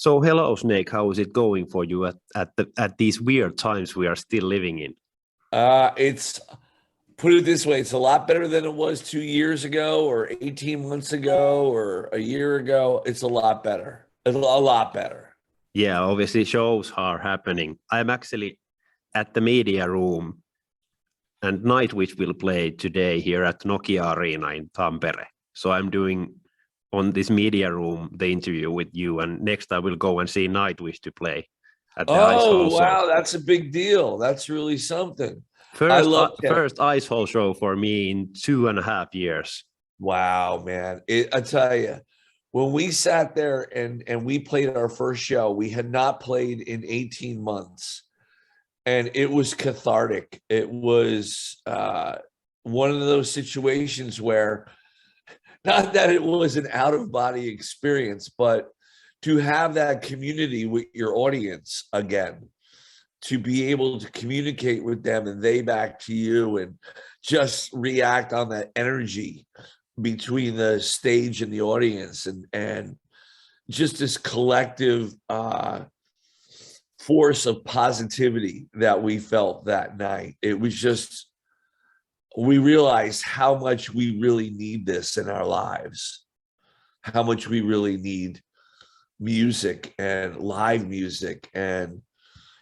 So hello, Snake. How is it going for you at these weird times we are still living in? It's put it this way, it's a lot better than it was 2 years ago or 18 months ago or a year ago. It's a lot better. It's a lot better. Yeah, obviously shows are happening. I'm actually at the media room, and Nightwish will play today here at Nokia Arena in Tampere. So I'm doing on this media room the interview with you, and next I will go and see Nightwish to play at the Ice Hall. Oh, wow, that's a big deal. That's really something. First Ice Hall show for me in 2.5 years. Wow, man. I tell you, when we sat there and we played our first show, we had not played in 18 months. And it was cathartic. It was one of those situations where, not that it was an out-of-body experience, but to have that community with your audience again, to be able to communicate with them and they back to you and just react on that energy between the stage and the audience and just this collective force of positivity that we felt that night. It was just, we realized how much we really need this in our lives, how much we really need music and live music and,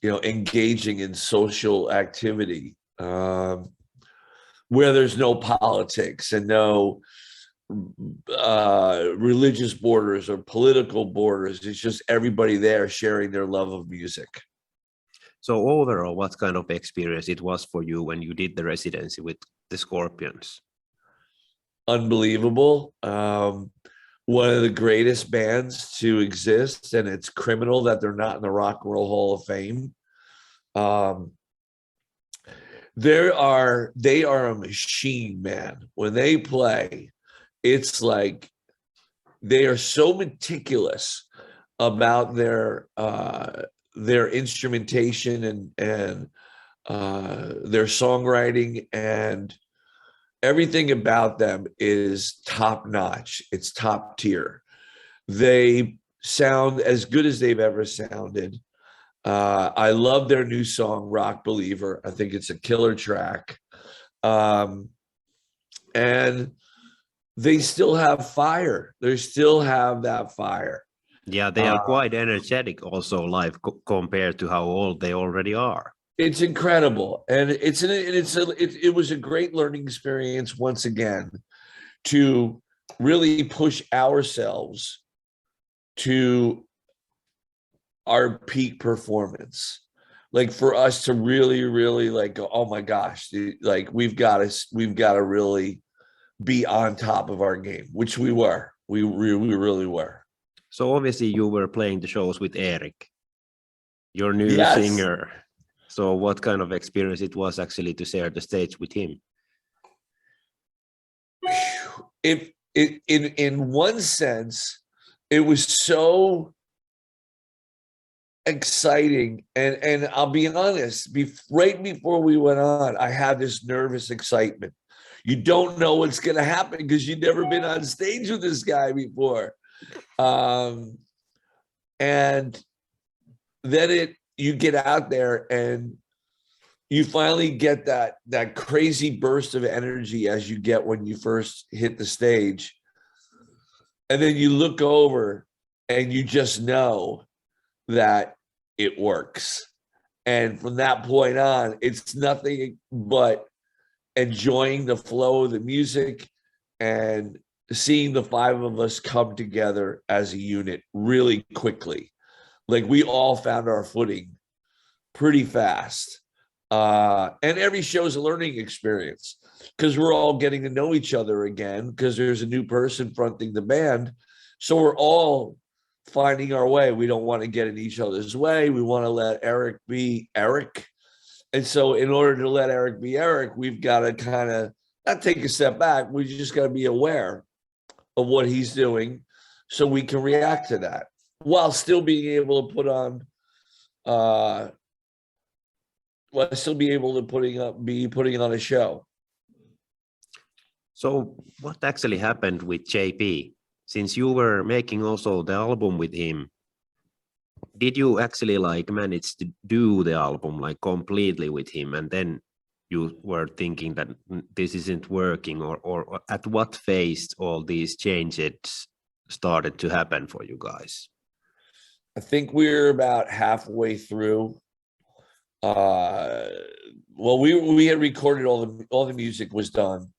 you know, engaging in social activity where there's no politics and no religious borders or political borders. It's just everybody there sharing their love of music. So overall, what kind of experience it was for you when you did the residency with the Scorpions? Unbelievable. One of the greatest bands to exist, and it's criminal that they're not in the Rock and Roll Hall of Fame. They are a machine, man. When they play, it's like they are so meticulous about their instrumentation and their songwriting, and everything about them is top notch. It's top tier. They sound as good as they've ever sounded. I love their new song, Rock Believer. I think it's a killer track. And they still have fire. They still have that fire. Yeah, they are quite energetic also live compared to how old they already are. It's incredible. And it was a great learning experience once again to really push ourselves to our peak performance. Like for us to really, really like go, oh my gosh, dude, like we've got to really be on top of our game, which we were. We really were. So obviously you were playing the shows with Erik, your new singer. So what kind of experience it was actually to share the stage with him? In one sense, it was so exciting, and I'll be honest, right before we went on, I had this nervous excitement. You don't know what's going to happen because you've never been on stage with this guy before. And then you get out there and you finally get that crazy burst of energy as you get when you first hit the stage. And then you look over and you just know that it works. And from that point on, it's nothing but enjoying the flow of the music and seeing the five of us come together as a unit really quickly. Like we all found our footing pretty fast. And every show is a learning experience because we're all getting to know each other again because there's a new person fronting the band. So we're all finding our way. We don't want to get in each other's way. We want to let Erik be Erik. And so in order to let Erik be Erik, we've got to kind of not take a step back. We just got to be aware of what he's doing so we can react to that while still being able to putting on a show. So what actually happened with JP? Since you were making also the album with him, Did you actually like manage to do the album like completely with him, and then you were thinking that this isn't working, or at what phase all these changes started to happen for you guys? I think we're about halfway through. Well, we had recorded all the music was done,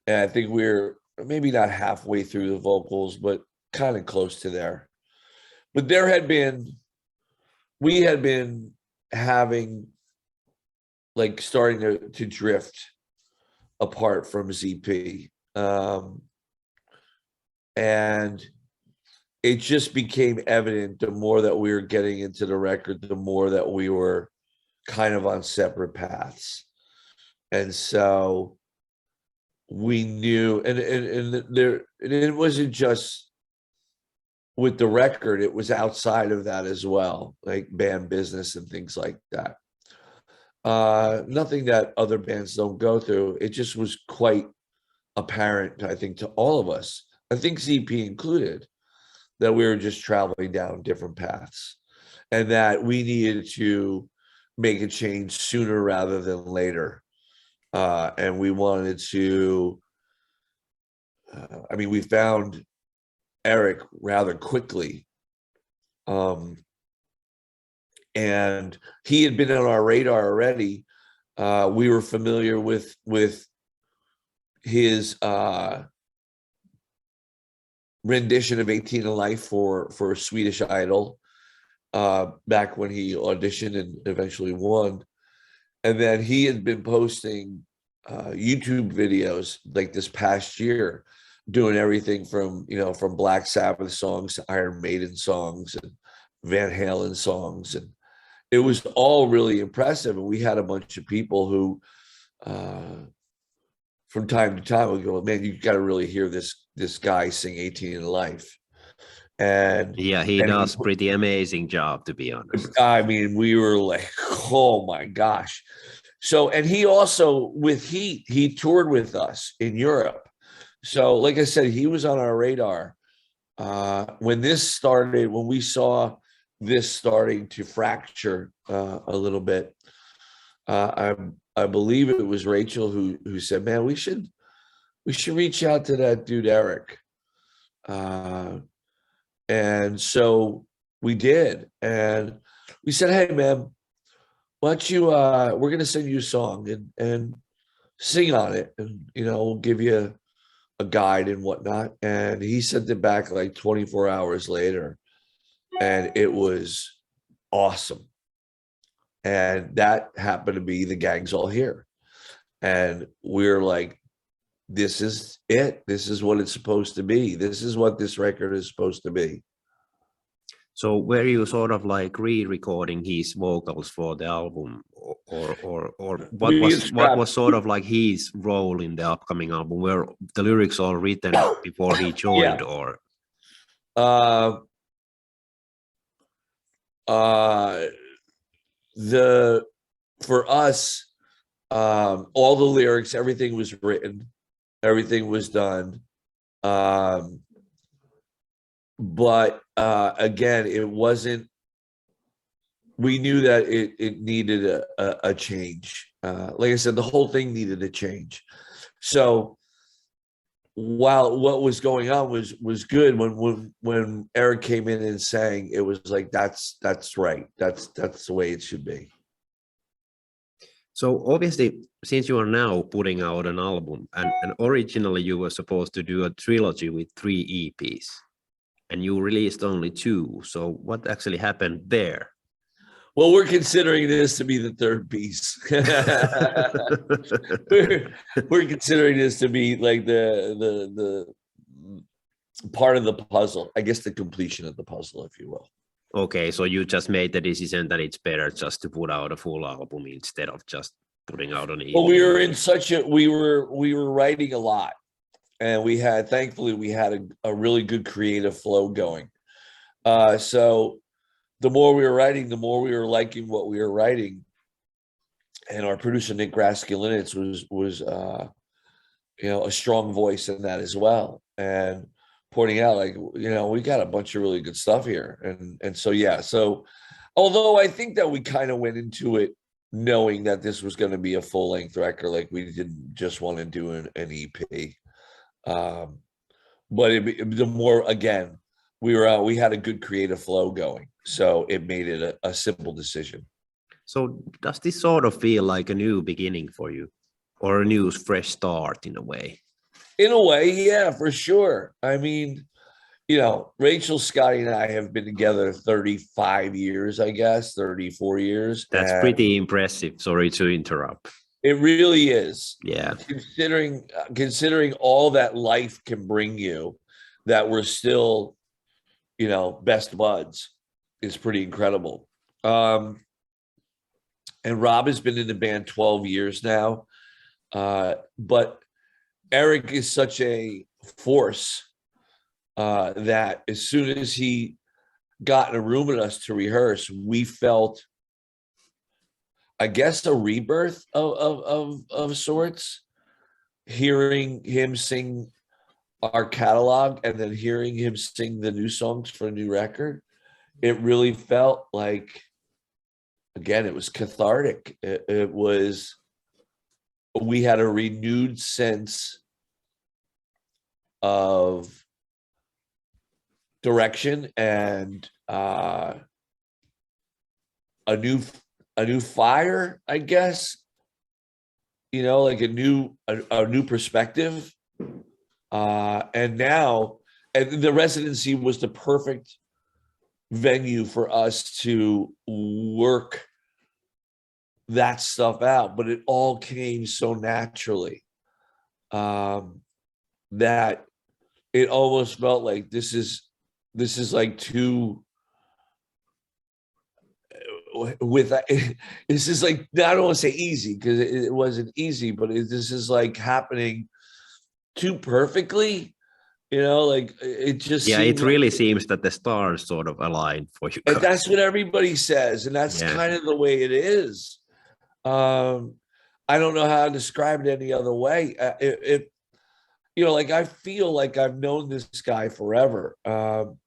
and I think we're maybe not halfway through the vocals, but kind of close to there. But we had been having like starting to drift apart from ZP, and it just became evident the more that we were getting into the record, the more that we were kind of on separate paths. And so we knew, and it wasn't just with the record, it was outside of that as well, like band business and things like that. Nothing that other bands don't go through. It just was quite apparent, I think, to all of us, I think ZP included, that we were just traveling down different paths and that we needed to make a change sooner rather than later. And we wanted to, I mean, we found Erik rather quickly. And he had been on our radar already. We were familiar with his rendition of 18 to Life for Swedish Idol back when he auditioned and eventually won. And then he had been posting YouTube videos like this past year, doing everything from, you know, from Black Sabbath songs to Iron Maiden songs and Van Halen songs. And it was all really impressive. And we had a bunch of people who from time to time would go, man, you got to really hear this guy sing 18 to Life. And yeah, he does pretty amazing job, to be honest. I mean, we were like, oh my gosh. So, and he also with Heat, he toured with us in Europe. So like I said, he was on our radar. When this started, when we saw this starting to fracture a little bit, I believe it was Rachel who said, man, we should reach out to that dude, Erik. And so we did. And we said, hey, man, why don't you, we're going to send you a song and sing on it. And, you know, we'll give you a guide and whatnot. And he sent it back like 24 hours later. And it was awesome. And that happened to be The Gang's All Here. And we're like, this is it. This is what it's supposed to be. This is what this record is supposed to be. So were you sort of like re-recording his vocals for the album, or what was sort of like his role in the upcoming album? Were the lyrics all written before he joined, yeah. or? For us, all the lyrics, everything was written, everything was done. But again, it wasn't, we knew that it needed a change. Like I said, the whole thing needed a change. So while what was going on was good, when Erik came in and sang, it was like, that's right. That's the way it should be. So obviously, since you are now putting out an album, and originally you were supposed to do a trilogy with 3 EPs, and you released only 2. So what actually happened there? Well, we're considering this to be the 3rd piece. we're considering this to be like the part of the puzzle, I guess, the completion of the puzzle, if you will. Okay, so you just made the decision that it's better just to put out a full album instead of just putting out an EP. Well, we were in such a, we were writing a lot, and thankfully we had a really good creative flow going. So the more we were writing, the more we were liking what we were writing. And our producer, Nick Graskulinitz, was you know, a strong voice in that as well. And pointing out, like, we got a bunch of really good stuff here. And so, yeah. So although I think that we kind of went into it knowing that this was going to be a full length record, like we didn't just want to do an EP. But the more, again, we had a good creative flow going. So it made it a simple decision. So does this sort of feel like a new beginning for you, or a new fresh start in a way? In a way, yeah, for sure. I mean, Rachel, Scotty, and I have been together 35 years, I guess, 34 years. That's pretty impressive. Sorry to interrupt. It really is. Yeah. Considering all that life can bring you, that we're still, best buds, is pretty incredible. And Rob has been in the band 12 years now. But Erik is such a force that as soon as he got in a room with us to rehearse, we felt, I guess, a rebirth of sorts. Hearing him sing our catalog and then hearing him sing the new songs for a new record, it really felt like, again, it was cathartic. It was, we had a renewed sense of direction and a new fire, I guess, like a new perspective. And the residency was the perfect venue for us to work that stuff out, but it all came so naturally that it almost felt like this is like two this is like, I don't want to say easy because it wasn't easy, but this is like happening too perfectly. Like it just, it really seems that the stars sort of align for you guys. And that's what everybody says, and that's kind of the way it is. I don't know how to describe it any other way. Like I feel like I've known this guy forever, and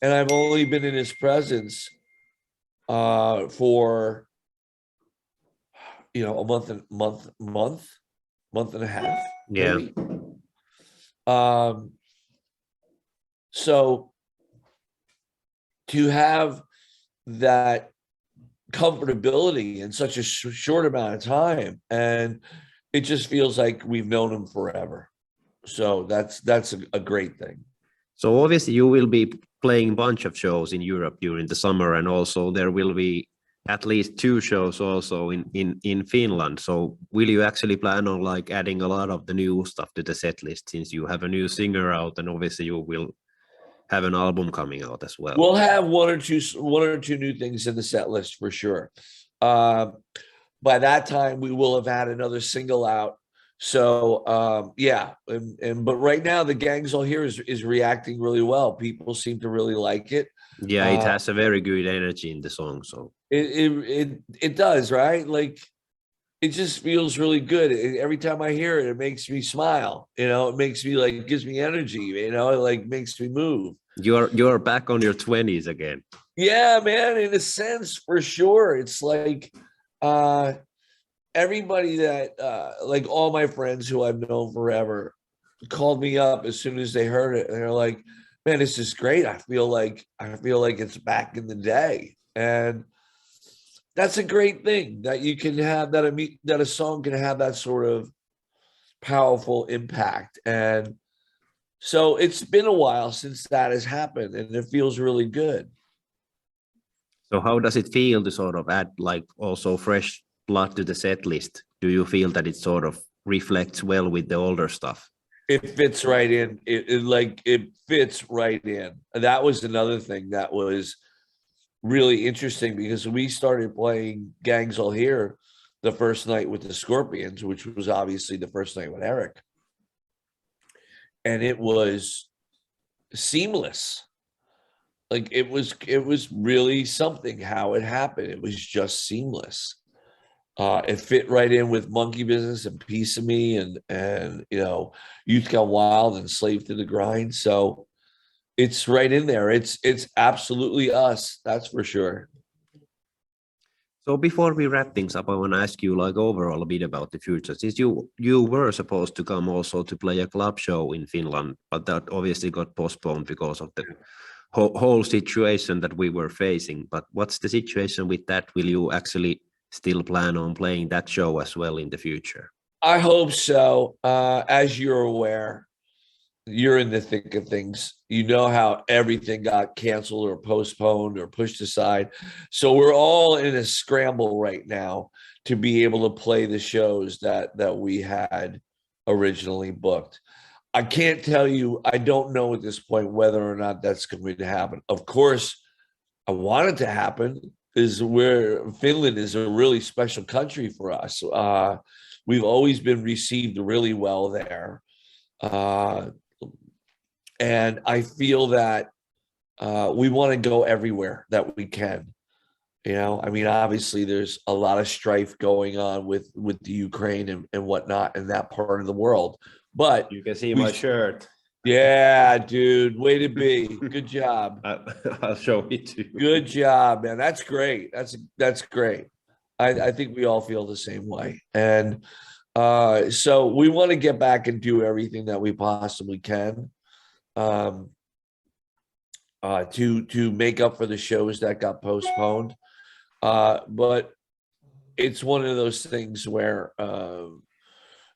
I've only been in his presence for a month and a half. Maybe. So to have that comfortability in such a short amount of time, and it just feels like we've known him forever. So that's a great thing. So obviously you will be playing a bunch of shows in Europe during the summer, and also there will be at least 2 shows also in Finland. So will you actually plan on like adding a lot of the new stuff to the set list, since you have a new singer out, and obviously you will have an album coming out as well? We'll have one or two new things in the set list for sure. By that time we will have had another single out. So but right now the Gangs All Here is reacting really well. People seem to really like it. Yeah, it has a very good energy in the song. So it does, right? Like it just feels really good. Every time I hear it, it makes me smile. It makes me like, gives me energy. It like makes me move. You're back on your 20s again. Yeah, man. In a sense, for sure. It's like everybody that like all my friends who I've known forever called me up as soon as they heard it, and they're like, "Man, this is great. I feel like it's back in the day." And that's a great thing, that you can have that a song can have that sort of powerful impact. And so it's been a while since that has happened, and it feels really good. So how does it feel to sort of add like also fresh blood to the set list? Do you feel that it sort of reflects well with the older stuff? It fits right in. It fits right in. That was another thing that was really interesting, because we started playing Gangs All Here the first night with the Scorpions, which was obviously the first night with Erik. And it was seamless. Like it was really something how it happened. It was just seamless. It fit right in with Monkey Business and Piece of Me and you know, Youth Gone Wild and Slave to the Grind. So it's right in there. It's absolutely us, that's for sure. So before we wrap things up, I want to ask you like overall a bit about the future. Since you were supposed to come also to play a club show in Finland, but that obviously got postponed because of the whole situation that we were facing. But what's the situation with that? Will you actually still plan on playing that show as well in the future? I hope so. As you're aware, you're in the thick of things. You know how everything got canceled or postponed or pushed aside. So we're all in a scramble right now to be able to play the shows that we had originally booked. I can't tell you, I don't know at this point whether or not that's going to happen. Of course, I want it to happen, is where Finland is a really special country for us. We've always been received really well there. And I feel that we want to go everywhere that we can. You know, I mean, obviously there's a lot of strife going on with the Ukraine and whatnot in that part of the world. But you can see my shirt. Yeah, dude, way to be. Good job. I'll show it to you. Good job, man. That's great. That's great. I think we all feel the same way. And so we want to get back and do everything that we possibly can. To make up for the shows that got postponed. But it's one of those things where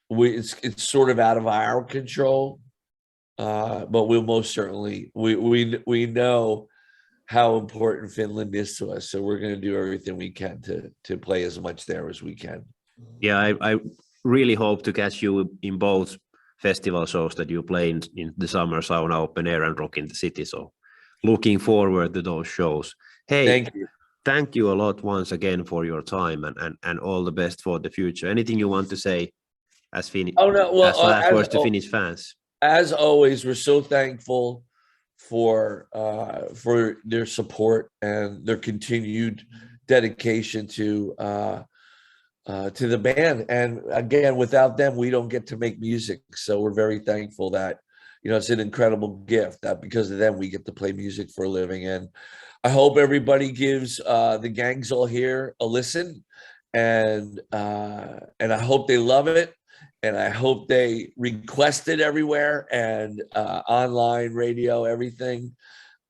it's sort of out of our control. But we'll most certainly we know how important Finland is to us, so we're going to do everything we can to play as much there as we can. Yeah, I really hope to catch you in both festival shows that you play in the summer, sauna, open air, and Rock in the City. So looking forward to those shows. Hey, thank you a lot once again for your time and all the best for the future. Anything you want to say as last words to Finnish fans? As always, we're so thankful for their support and their continued dedication to the band. And again, without them, we don't get to make music. So we're very thankful that, you know, it's an incredible gift that because of them, we get to play music for a living. And I hope everybody gives the Gangs All Here a listen, and I hope they love it. And I hope they request it everywhere and online, radio, everything.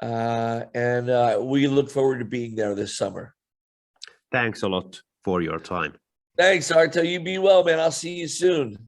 And we look forward to being there this summer. Thanks a lot for your time. Thanks, Arto. You be well, man. I'll see you soon.